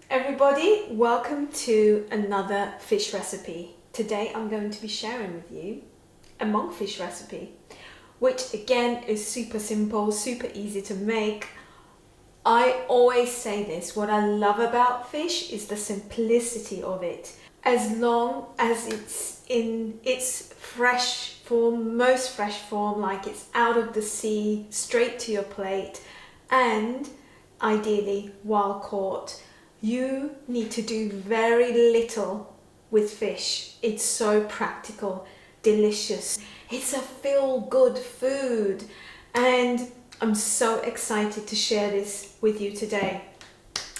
everybody, welcome to another fish recipe. Today I'm going to be sharing with you a monkfish recipe, which again is super simple, super easy to make. I always say this, what I love about fish is the simplicity of it. As long as it's in its fresh form, most fresh form, like it's out of the sea, straight to your plate, and ideally wild caught. You need to do very little with fish. It's so practical, delicious. It's a feel-good food, and I'm so excited to share this with you today.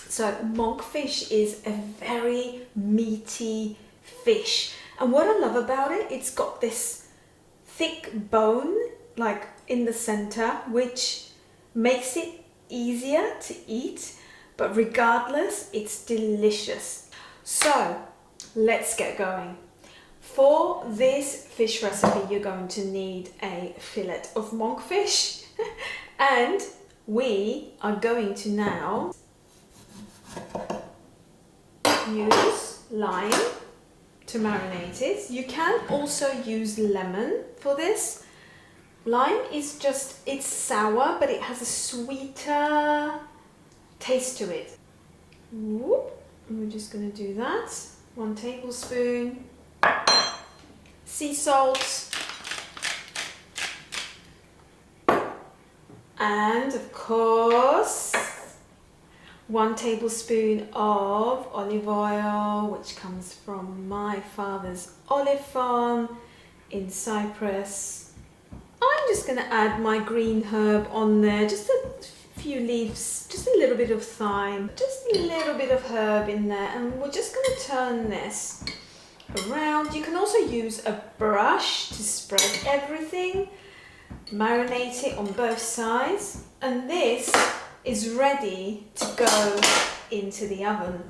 So monkfish is a very meaty fish, and what I love about it, it's got this thick bone like in the center, which makes it easier to eat, but regardless, it's delicious. So let's get going. For this fish recipe, you're going to need a fillet of monkfish and we are going to now use lime to marinate it. You can also use lemon for this. Lime is just, it's sour, but it has a sweeter taste to it. And we're just going to do that. 1 tablespoon. Sea salt. And of course, 1 tablespoon of olive oil, which comes from my father's olive farm in Cyprus. I'm just going to add my green herb on there, just a few leaves, just a little bit of thyme, just a little bit of herb in there, and we're just going to turn this around. You can also use a brush to spread everything, marinate it on both sides, and this is ready to go into the oven.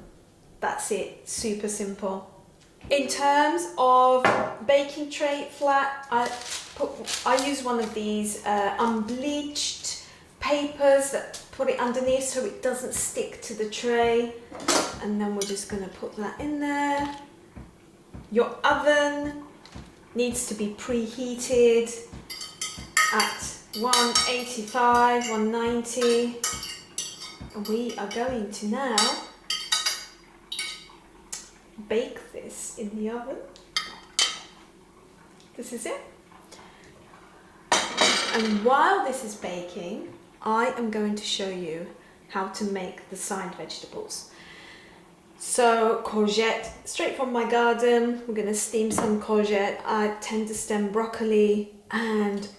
That's it, super simple. In terms of baking tray flat, I use one of these unbleached papers that put it underneath so it doesn't stick to the tray, and then we're just going to put that in there. Your oven needs to be preheated at 185, 190, and we are going to now bake this in the oven. This is it. And while this is baking, I am going to show you how to make the side vegetables. So courgette, straight from my garden. We're going to steam some courgette, add Tenderstem broccoli and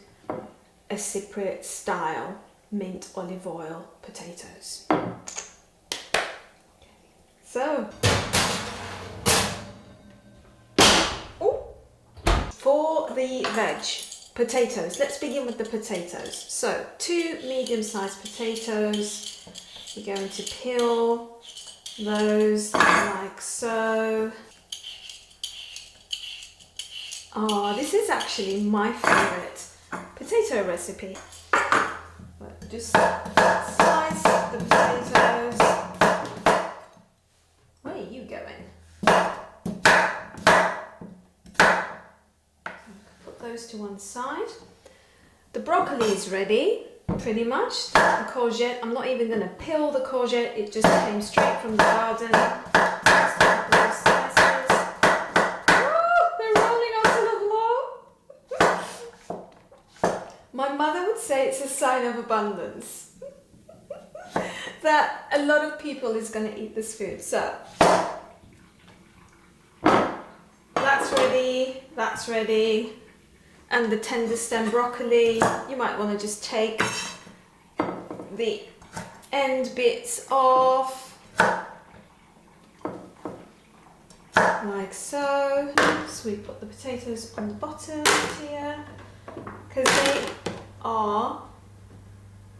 a Cypriot style mint olive oil potatoes. So, for the veg, potatoes, let's begin with the potatoes. So 2 medium-sized potatoes, we're going to peel those like so. Oh, this is actually my favorite potato recipe. But just slice the potatoes. Where are you going? Put those to one side. The broccoli is ready, pretty much. The courgette, I'm not even going to peel the courgette, it just came straight from the garden. My mother would say it's a sign of abundance that a lot of people is going to eat this food. So that's ready. And the Tenderstem broccoli, you might want to just take the end bits off like so. So we put the potatoes on the bottom here because they are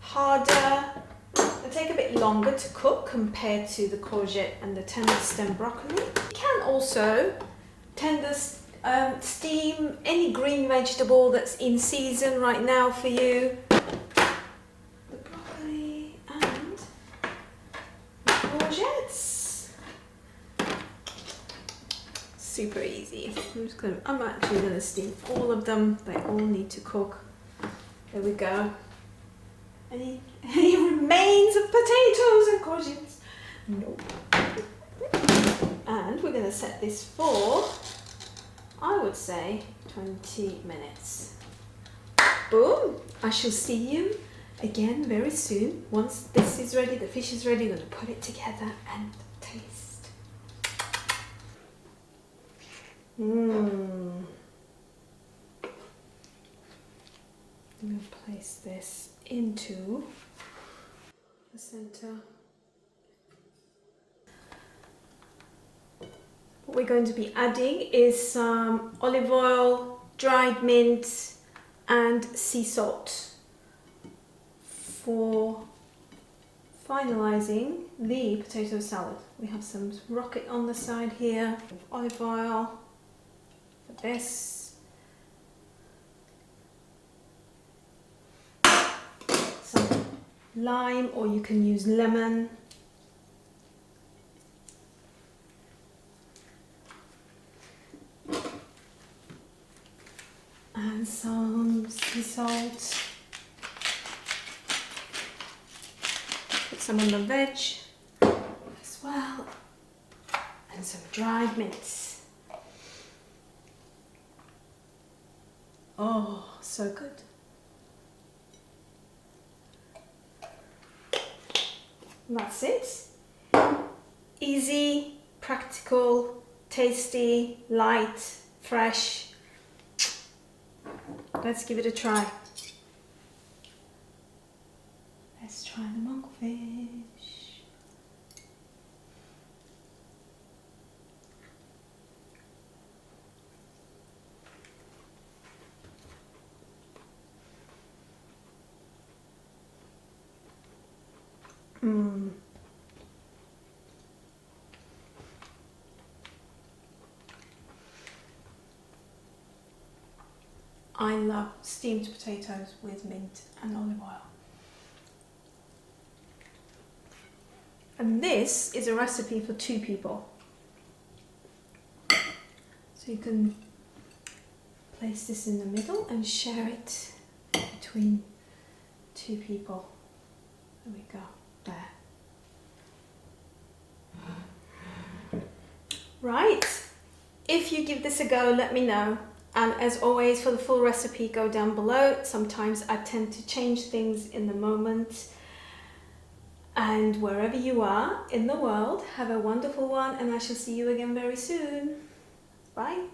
harder, they take a bit longer to cook compared to the courgette and the Tenderstem broccoli. You can also steam any green vegetable that's in season right now for you. The broccoli and the courgettes. super easy. I'm actually gonna steam all of them. They all need to cook. There we go. Any remains of potatoes and courgettes? Nope. And we're gonna set this for, I would say, 20 minutes. Boom! I shall see you again very soon. Once this is ready, the fish is ready, I'm gonna put it together and taste. I'm gonna place this into the center. What we're going to be adding is some olive oil, dried mint, and sea salt for finalizing the potato salad. We have some rocket on the side here, olive oil for this, some lime, or you can use lemon, and some sea salt. Put some on the veg as well, and some dried mints. Oh, so good. And that's it. Easy, practical, tasty, light, fresh. Let's give it a try. Let's try the monkfish. I love steamed potatoes with mint and olive oil. And this is a recipe for 2 people. So you can place this in the middle and share it between 2 people. There we go, there. Right, if you give this a go, let me know. And as always, for the full recipe, go down below. Sometimes I tend to change things in the moment. And wherever you are in the world, have a wonderful one, and I shall see you again very soon. Bye.